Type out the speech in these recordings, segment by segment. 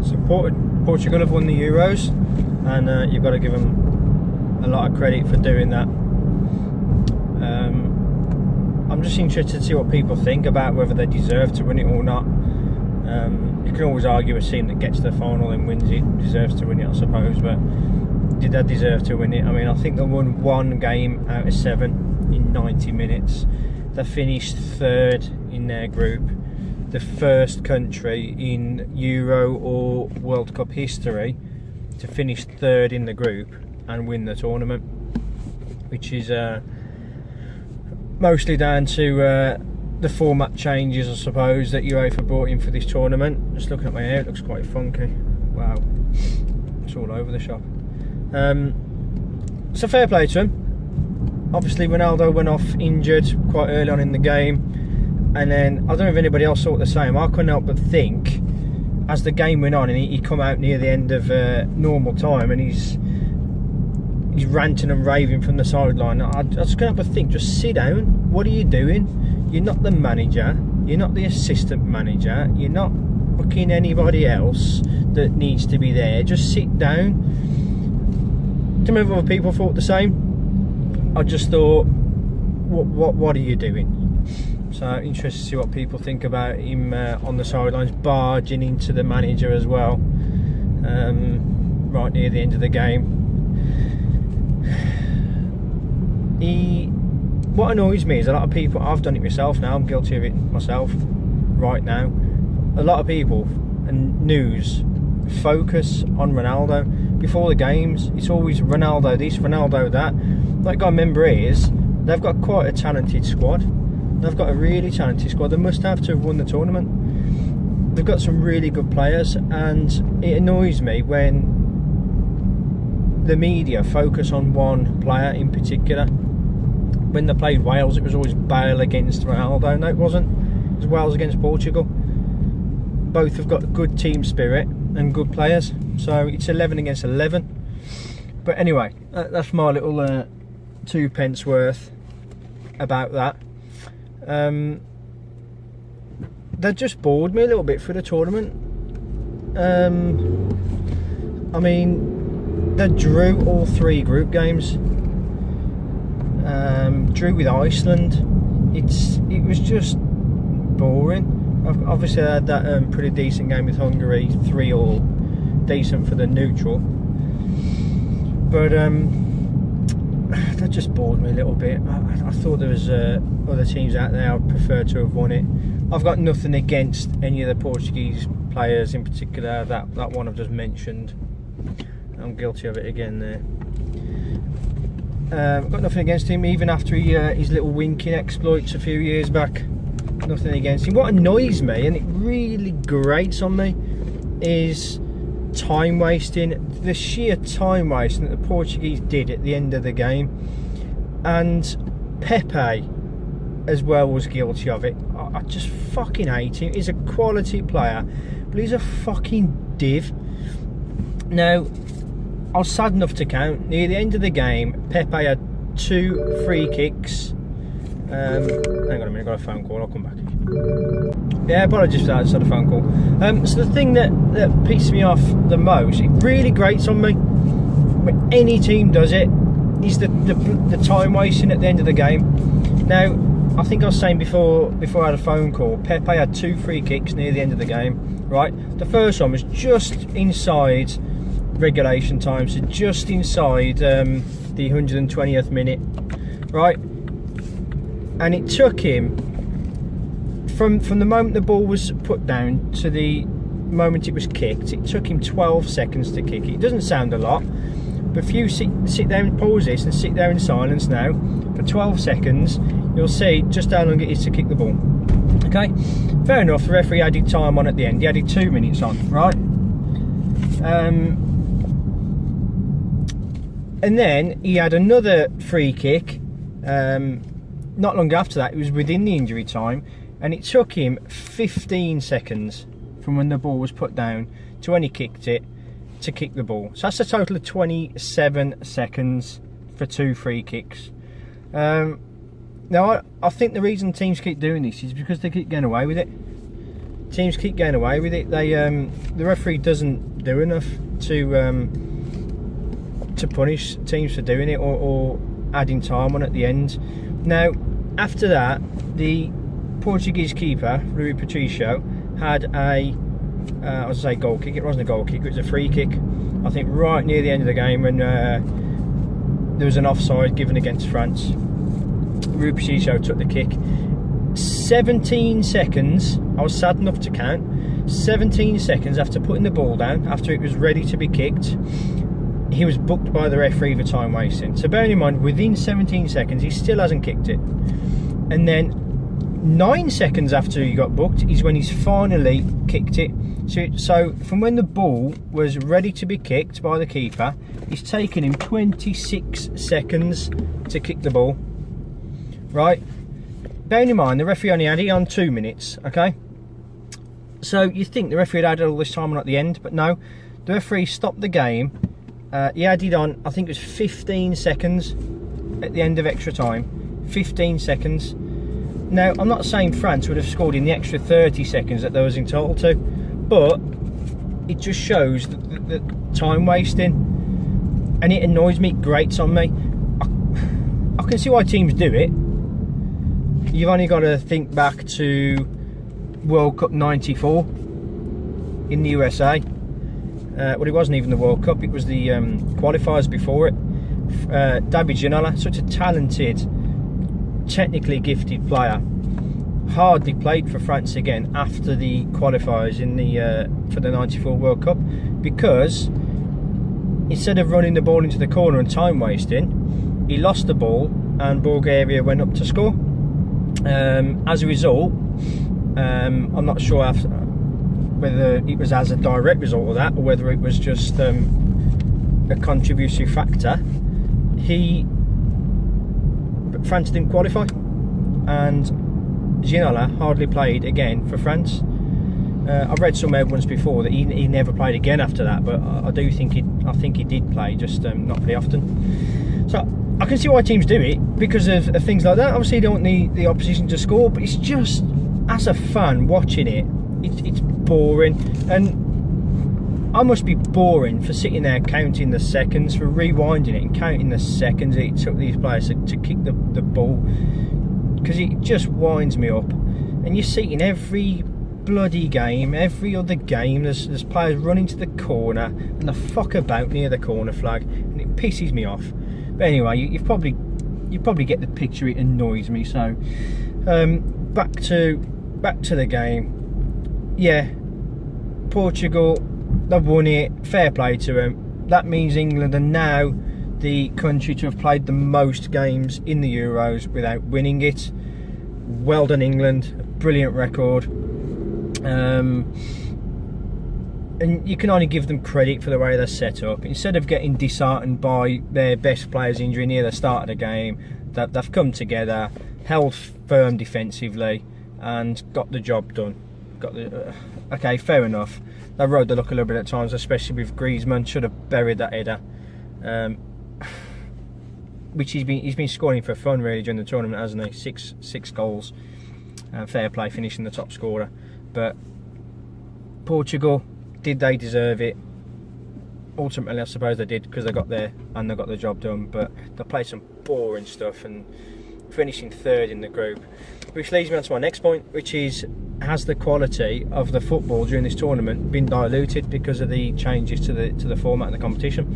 So Portugal have won the Euros, and you've got to give them a lot of credit for doing that. I'm just interested to see what people think about whether they deserve to win it or not. You can always argue a team that gets to the final and wins it deserves to win it, I suppose, but did they deserve to win it? I mean, I think they won 1 game out of 7 in 90 minutes. They finished 3rd in their group, the first country in Euro or World Cup history to finish 3rd in the group and win the tournament, which is mostly down to the format changes, I suppose, that UEFA brought in for this tournament. Just looking at my hair, it looks quite funky. Wow, it's all over the shop. So fair play to him. Obviously Ronaldo went off injured quite early on in the game, and then I don't know if anybody else thought the same. I couldn't help but think as the game went on and he come out near the end of normal time and he's ranting and raving from the sideline. I just couldn't help but think, just sit down. What are you doing? You're not the manager, you're not the assistant manager, you're not booking anybody else that needs to be there. Just sit down. Don't know if other people thought the same. I just thought, what are you doing? So interested to see what people think about him on the sidelines, barging into the manager as well, right near the end of the game. What annoys me is a lot of people, I've done it myself now, I'm guilty of it myself right now, a lot of people and news focus on Ronaldo before the games. It's always Ronaldo this, Ronaldo that. What I got to remember is they've got quite a talented squad. They've got a really talented squad. They must have to have won the tournament. They've got some really good players, and it annoys me when the media focus on one player in particular. When they played Wales, it was always Bale against Ronaldo. No, it wasn't. It was Wales against Portugal. Both have got good team spirit and good players, so it's 11 against 11. But anyway, that's my little 2 pence worth about that. They just bored me a little bit for the tournament. I mean, they drew all 3 group games. Drew with Iceland. It was just boring. Obviously I had that pretty decent game with Hungary, 3-3, decent for the neutral. But that just bored me a little bit. I thought there was other teams out there I'd prefer to have won it. I've got nothing against any of the Portuguese players in particular. That one I've just mentioned. I'm guilty of it again there. Got nothing against him, even after his little winking exploits a few years back. Nothing against him. What annoys me, and it really grates on me, is time wasting. The sheer time wasting that the Portuguese did at the end of the game. And Pepe as well was guilty of it. I just fucking hate him. He's a quality player, but he's a fucking div. Now, I was sad enough to count, near the end of the game, Pepe had 2 free kicks. Hang on a minute, I got a phone call, I'll come back. Yeah, apologies for that, I just had a phone call. So the thing that pisses me off the most, it really grates on me, when any team does it, is the time wasting at the end of the game. Now, I think I was saying before I had a phone call, Pepe had 2 free kicks near the end of the game, right? The first one was just inside regulation time, so just inside the 120th minute, right? And it took him from the moment the ball was put down to the moment it was kicked, it took him 12 seconds to kick it. It doesn't sound a lot, but if you sit there and pause this and sit there in silence now for 12 seconds, you'll see just how long it is to kick the ball. Okay, fair enough, the referee added time on at the end. He added 2 minutes on, right? And then he had another free kick not long after that. It was within the injury time, and it took him 15 seconds from when the ball was put down to when he kicked it to kick the ball. So that's a total of 27 seconds for 2 free kicks. Now I think the reason teams keep doing this is because they keep getting away with it. teams keep getting away with it. The referee doesn't do enough to punish teams for doing it, or adding time on at the end. Now, after that, the Portuguese keeper, Rui Patricio, had I was going to say goal kick. It wasn't a goal kick, it was a free kick. I think right near the end of the game when there was an offside given against France. Rui Patricio took the kick. 17 seconds, I was sad enough to count, 17 seconds after putting the ball down, after it was ready to be kicked, he was booked by the referee for time wasting. So bearing in mind, within 17 seconds, he still hasn't kicked it. And then 9 seconds after he got booked is when he's finally kicked it. So from when the ball was ready to be kicked by the keeper, it's taken him 26 seconds to kick the ball. Right? Bearing in mind, the referee only had it on 2 minutes, okay? So you think the referee had all this time on at the end, but no. The referee stopped the game. He had it on, I think it was 15 seconds at the end of extra time. 15 seconds. Now, I'm not saying France would have scored in the extra 30 seconds that they was entitled to, but it just shows the time wasting, and it annoys me, it grates on me. I can see why teams do it. You've only got to think back to World Cup '94 in the USA. Well, it wasn't even the World Cup, it was the qualifiers before it. David Ginola, such a talented, technically gifted player, hardly played for France again after the qualifiers in the for the '94 World Cup, because instead of running the ball into the corner and time wasting, he lost the ball and Bulgaria went up to score. As a result, I'm not sure whether it was as a direct result of that or whether it was just a contributory factor. France didn't qualify, and Ginola hardly played again for France. I've read somewhere once before that he never played again after that, but I think he did play, just not very often. So I can see why teams do it, because of things like that. Obviously, you don't want the opposition to score, but it's just, as a fan watching it, it's boring, and I must be boring for sitting there counting the seconds, for rewinding it and counting the seconds it took these players to kick the ball, because it just winds me up. And you see in every bloody game, every other game, there's players running to the corner and they fuck about near the corner flag, and it pisses me off. But anyway, you probably get the picture. It annoys me. So back to the game. Yeah, Portugal, they've won it, fair play to them. That means England are now the country to have played the most games in the Euros without winning it. Well done, England, a brilliant record. And you can only give them credit for the way they're set up. Instead of getting disheartened by their best players injury near the start of the game, they've come together, held firm defensively, and got the job done. Okay, fair enough. They rode the luck a little bit at times, especially with Griezmann. Should have buried that header, which he's been scoring for fun really during the tournament, hasn't he? Six goals. Fair play, finishing the top scorer. But Portugal, did they deserve it? Ultimately, I suppose they did, because they got there and they got the job done. But they played some boring stuff and finishing third in the group, which leads me on to my next point, which is, has the quality of the football during this tournament been diluted because of the changes to the format of the competition?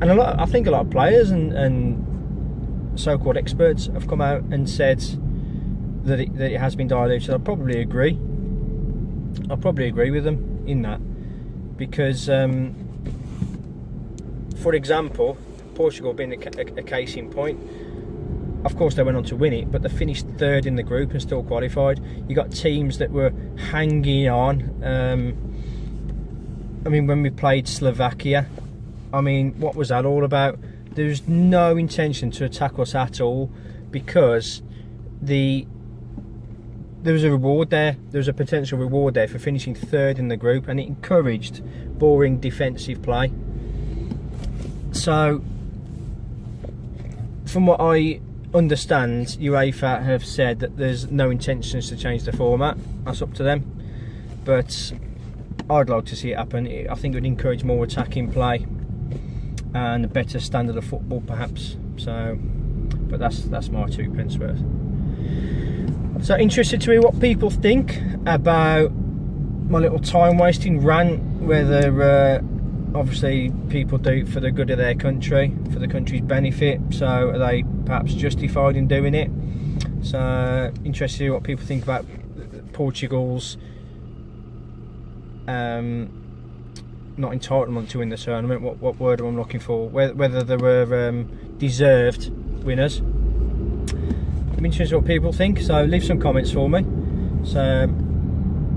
And I think a lot of players and so-called experts have come out and said that it has been diluted. I'll probably agree with them in that, because for example, Portugal being a case in point, of course they went on to win it, but they finished third in the group and still qualified. You got teams that were hanging on. I mean, when we played Slovakia, I mean, what was that all about? There was no intention to attack us at all, because there was a reward there. There was a potential reward there for finishing third in the group, and it encouraged boring defensive play. So, from what I understand UEFA have said that there's no intentions to change the format. That's up to them, but I'd like to see it happen. I think it would encourage more attacking play and a better standard of football, perhaps. So, but that's my 2 pence worth. So interested to hear what people think about my little time wasting rant, whether obviously people do it for the good of their country, for the country's benefit, so are they perhaps justified in doing it? So interested to hear what people think about Portugal's not entitlement to win the tournament. What word am I looking for? Whether they were deserved winners. I'm interested in what people think, so leave some comments for me. So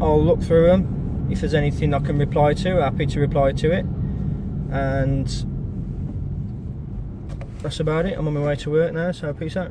I'll look through them. If there's anything I can reply to, happy to reply to it. And that's about it. I'm on my way to work now, so peace out.